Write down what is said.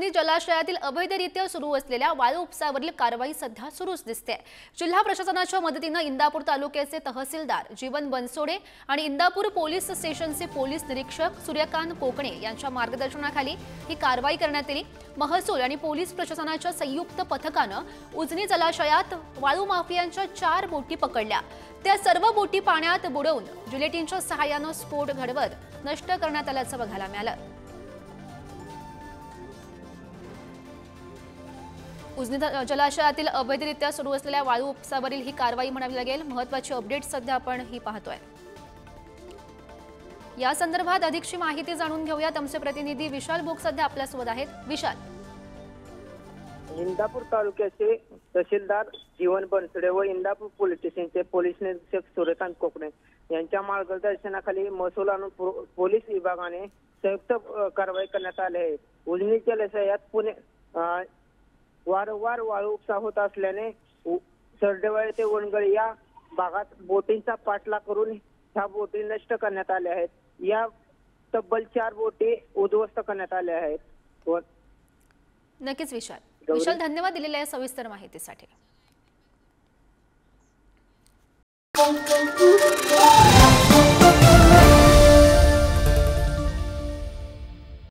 उजनी जलाशयातील अवैधरित्या सुरू असलेल्या वाळू उपसावरील कारवाई सध्या सुरूच दिसते। जिल्हा प्रशासनाच्या मदतीने इंदापूर तालुक्याचे तहसीलदार जीवन बनसोडे आणि इंदापूर पोलीस स्टेशनचे पोलीस निरीक्षक सूर्यकांत कोकणे यांच्या मार्गदर्शनाखाली ही कारवाई करण्यात आली। महसूल आणि पोलीस प्रशासनाच्या संयुक्त पथकाने उजनी जलाशयात वाळू माफियांच्या 4 बोटी पकडल्या। त्या सर्व बोटी पाण्यात बुडवून जिलेटिनच्या सहाय्याने स्फोट घडवत नष्ट करण्यात आल्याचं बघायला मिळालं। उजनी जलाशयातील अवैधरित्या सुरू असलेल्या वाळू उपसावरील ही कारवाई म्हणावी लागेल। महत्त्वाची अपडेट सध्या आपण ही पाहतोय। या संदर्भात अधिकची माहिती जाणून घेऊयात। आमचे प्रतिनिधी विशाल भोग सध्या आपल्यासोबत आहेत। विशाल, इंदापूर तालुक्याचे तहसीलदार जीवन बनसोडे व इंदापूर पोलीस स्टेशनचे पोलीस निरीक्षक सूर्यकांत कोकणे यांच्या मार्गदर्शनाखाली महसूल आणि पोलीस विभागाने संयुक्त कारवाई करण्यात आली आहे। उजनी जलाशयात वारंवार वाळू उपसा होत असल्याने सरडेवाळे ते वनगळी या भागात बोटींचा पाठलाग करून ह्या बोटी नष्ट करण्यात आल्या आहेत। या तब्बल 4 बोटी उद्ध्वस्त करण्यात आल्या आहेत। नक्कीच विशाल, धन्यवाद दिलेल्या या सविस्तर माहितीसाठी।